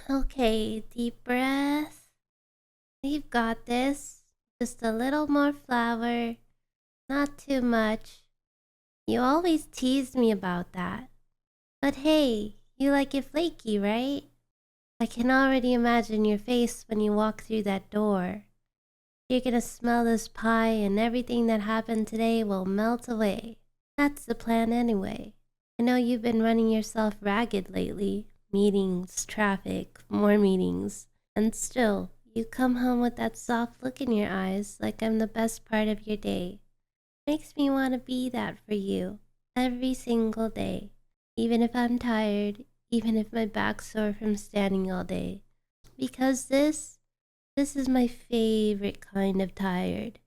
Okay, deep breath. You've got this. Just a little more flour, not too much. You always tease me about that. But hey, you like it flaky, right? I can already imagine your face when you walk through that door. You're gonna smell this pie and everything that happened today will melt away. That's the plan anyway. I know you've been running yourself ragged lately. Meetings, traffic, more meetings. And still, you come home with that soft look in your eyes like I'm the best part of your day. Makes me want to be that for you every single day. Even if I'm tired, even if my back's sore from standing all day. Because this is my favorite kind of tired.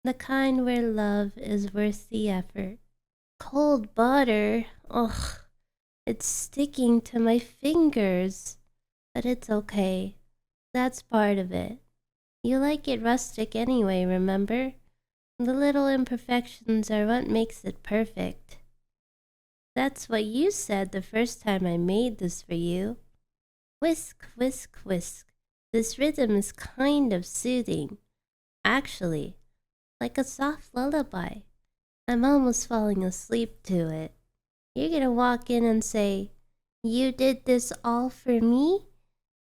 The kind where love is worth the effort. Cold butter, ugh, it's sticking to my fingers. But it's okay. That's part of it. You like it rustic anyway, remember? The little imperfections are what makes it perfect. That's what you said the first time I made this for you. Whisk, whisk, whisk. This rhythm is kind of soothing. Actually, like a soft lullaby. I'm almost falling asleep to it. You're gonna walk in and say, "You did this all for me?"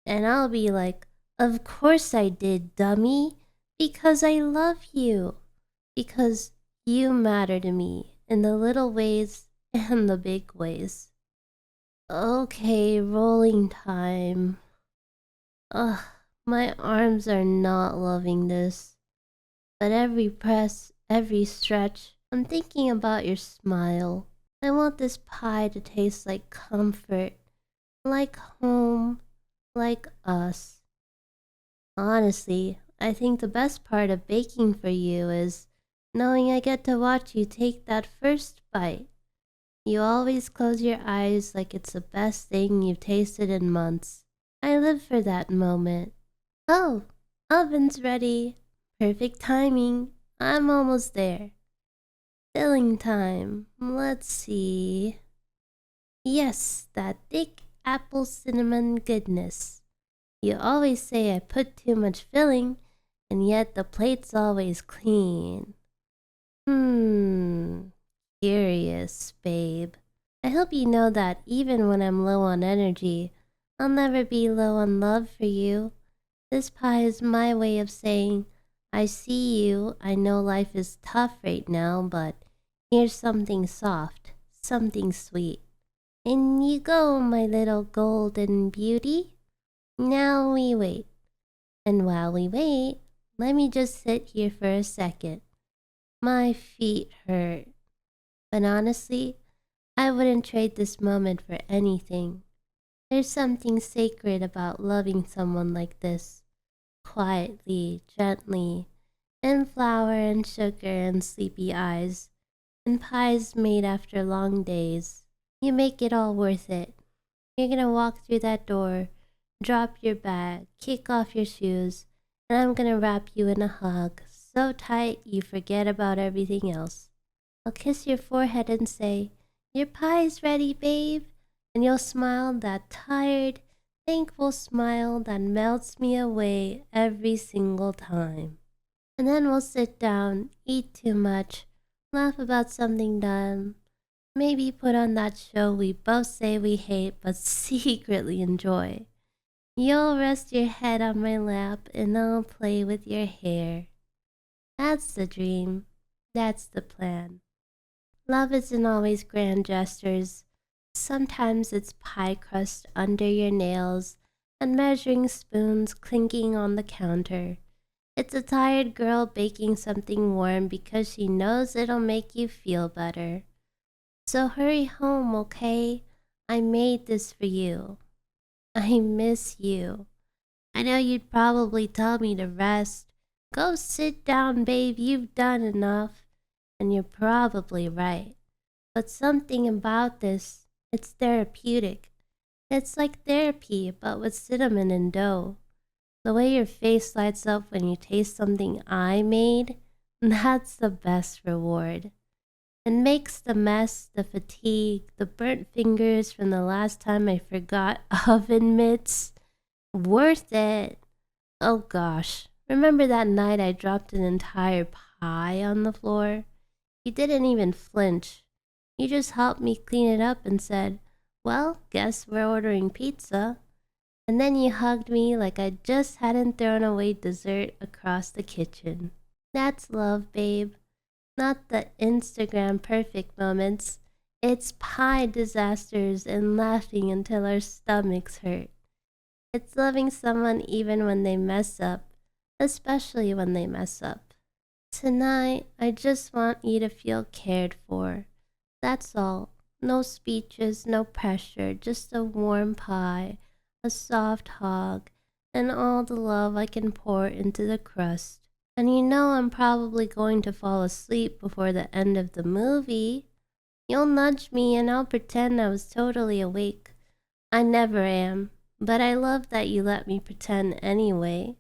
And I'll be like, "Of course I did, dummy. Because I love you. Because you matter to me in the little ways and the big ways." Okay, rolling time. Ugh, my arms are not loving this. But every press, every stretch, I'm thinking about your smile. I want this pie to taste like comfort, like home, like us. Honestly, I think the best part of baking for you is knowing I get to watch you take that first bite. You always close your eyes like it's the best thing you've tasted in months. I live for that moment. Oh, oven's ready. Perfect timing. I'm almost there. Filling time. Let's see. Yes, that thick apple cinnamon goodness. You always say I put too much filling, and yet the plate's always clean. Curious, babe. I hope you know that even when I'm low on energy, I'll never be low on love for you. This pie is my way of saying, I see you, I know life is tough right now, but here's something soft, something sweet. In you go, my little golden beauty. Now we wait. And while we wait, let me just sit here for a second. My feet hurt. But honestly, I wouldn't trade this moment for anything. There's something sacred about loving someone like this. Quietly, gently, and flour and sugar and sleepy eyes, and pies made after long days. You make it all worth it. You're gonna walk through that door, drop your bag, kick off your shoes, and I'm gonna wrap you in a hug so tight you forget about everything else. I'll kiss your forehead and say, "Your pie's ready, babe." And you'll smile that tired, thankful smile that melts me away every single time. And then we'll sit down, eat too much, laugh about something dumb, maybe put on that show we both say we hate but secretly enjoy. You'll rest your head on my lap and I'll play with your hair. That's the dream. That's the plan. Love isn't always grand gestures. Sometimes it's pie crust under your nails and measuring spoons clinking on the counter. It's a tired girl baking something warm because she knows it'll make you feel better. So hurry home, okay? I made this for you. I miss you. I know you'd probably tell me to rest. Go sit down, babe, you've done enough. And you're probably right. But something about this, it's therapeutic. It's like therapy, but with cinnamon and dough. The way your face lights up when you taste something I made, that's the best reward. It makes the mess, the fatigue, the burnt fingers from the last time I forgot oven mitts, Worth it. Oh gosh. Remember that night I dropped an entire pie on the floor? You didn't even flinch. You just helped me clean it up and said, "Well, guess we're ordering pizza." And then you hugged me like I just hadn't thrown away dessert across the kitchen. That's love, babe. Not the Instagram perfect moments. It's pie disasters and laughing until our stomachs hurt. It's loving someone even when they mess up, especially when they mess up. Tonight, I just want you to feel cared for. That's all. No speeches, no pressure, just a warm pie, a soft hug, and all the love I can pour into the crust. And you know I'm probably going to fall asleep before the end of the movie. You'll nudge me and I'll pretend I was totally awake. I never am, but I love that you let me pretend anyway.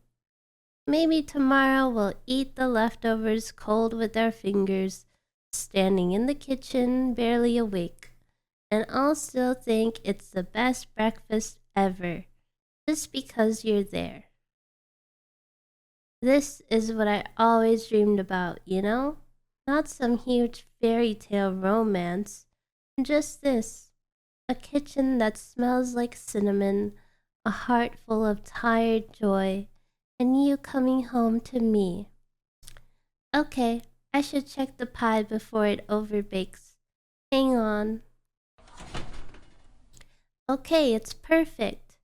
Maybe tomorrow we'll eat the leftovers cold with our fingers, standing in the kitchen, barely awake. And I'll still think it's the best breakfast ever, just because you're there. This is what I always dreamed about, you know? Not some huge fairy tale romance, just this. A kitchen that smells like cinnamon, a heart full of tired joy, and you coming home to me. Okay, I should check the pie before it overbakes. Hang on. Okay, it's perfect.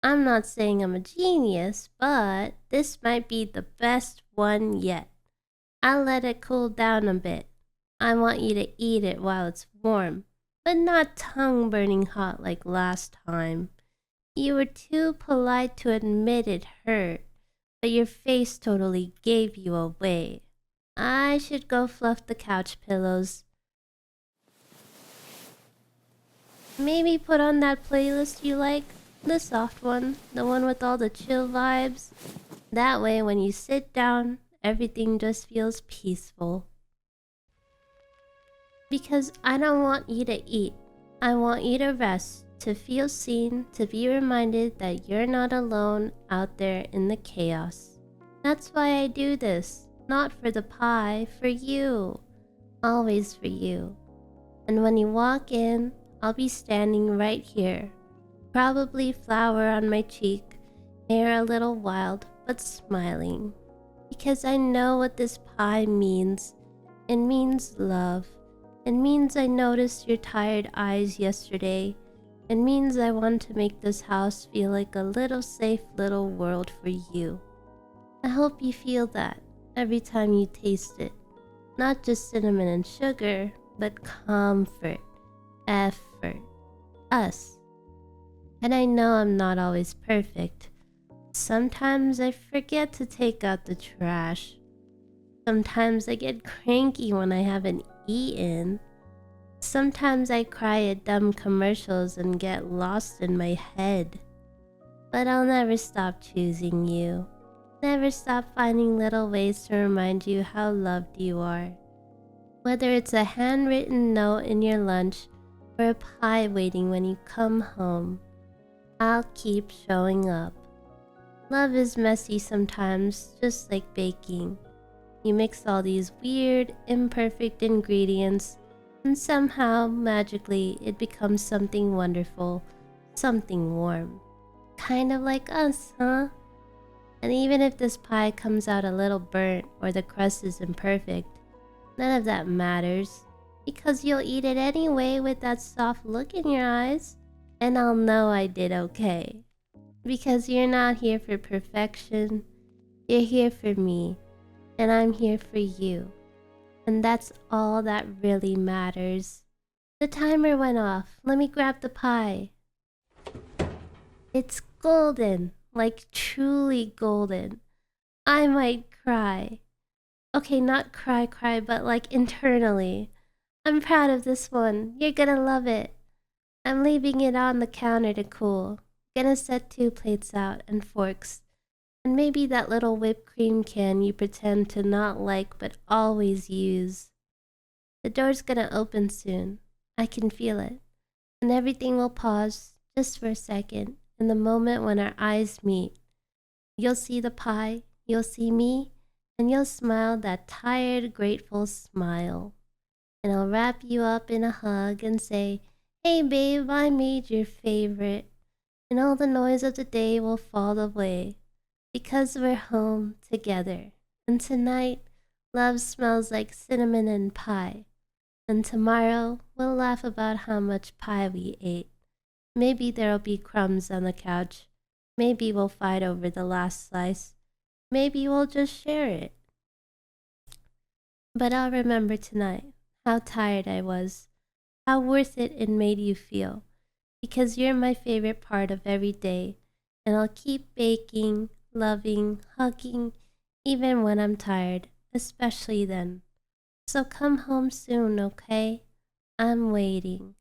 I'm not saying I'm a genius, but this might be the best one yet. I'll let it cool down a bit. I want you to eat it while it's warm, but not tongue-burning hot like last time. You were too polite to admit it hurt, but your face totally gave you away. I should go fluff the couch pillows. Maybe put on that playlist you like, the soft one, the one with all the chill vibes. That way when you sit down, everything just feels peaceful. Because I don't want you to eat. I want you to rest, to feel seen, to be reminded that you're not alone out there in the chaos. That's why I do this. Not for the pie, for you. Always for you. And when you walk in, I'll be standing right here. Probably flour on my cheek, hair a little wild, but smiling. Because I know what this pie means. It means love. It means I noticed your tired eyes yesterday. It means I want to make this house feel like a little safe little world for you. I hope you feel that every time you taste it. Not just cinnamon and sugar, but comfort, effort, us. And I know I'm not always perfect. Sometimes I forget to take out the trash. Sometimes I get cranky when I haven't eaten. Sometimes I cry at dumb commercials and get lost in my head. But I'll never stop choosing you. Never stop finding little ways to remind you how loved you are. Whether it's a handwritten note in your lunch or a pie waiting when you come home, I'll keep showing up. Love is messy sometimes, just like baking. You mix all these weird, imperfect ingredients, and somehow, magically, it becomes something wonderful, something warm. Kind of like us, huh? And even if this pie comes out a little burnt or the crust is imperfect, none of that matters, because you'll eat it anyway with that soft look in your eyes, and I'll know I did okay. Because you're not here for perfection, you're here for me, and I'm here for you. And that's all that really matters. The timer went off. Let me grab the pie. It's golden, like truly golden. I might cry. Okay, not cry, but like internally. I'm proud of this one. You're gonna love it. I'm leaving it on the counter to cool. Gonna set 2 plates out and forks. And maybe that little whipped cream can you pretend to not like but always use. The door's gonna open soon. I can feel it. And everything will pause just for a second. in the moment when our eyes meet. You'll see the pie, you'll see me, and you'll smile that tired, grateful smile. And I'll wrap you up in a hug and say, "Hey babe, I made your favorite." And all the noise of the day will fall away because we're home together. And tonight, love smells like cinnamon and pie. And tomorrow, we'll laugh about how much pie we ate. Maybe there'll be crumbs on the couch. Maybe we'll fight over the last slice. Maybe we'll just share it. But I'll remember tonight how tired I was, how worth it made you feel, because you're my favorite part of every day, and I'll keep baking, loving, hugging, even when I'm tired, especially then. So come home soon, okay? I'm waiting.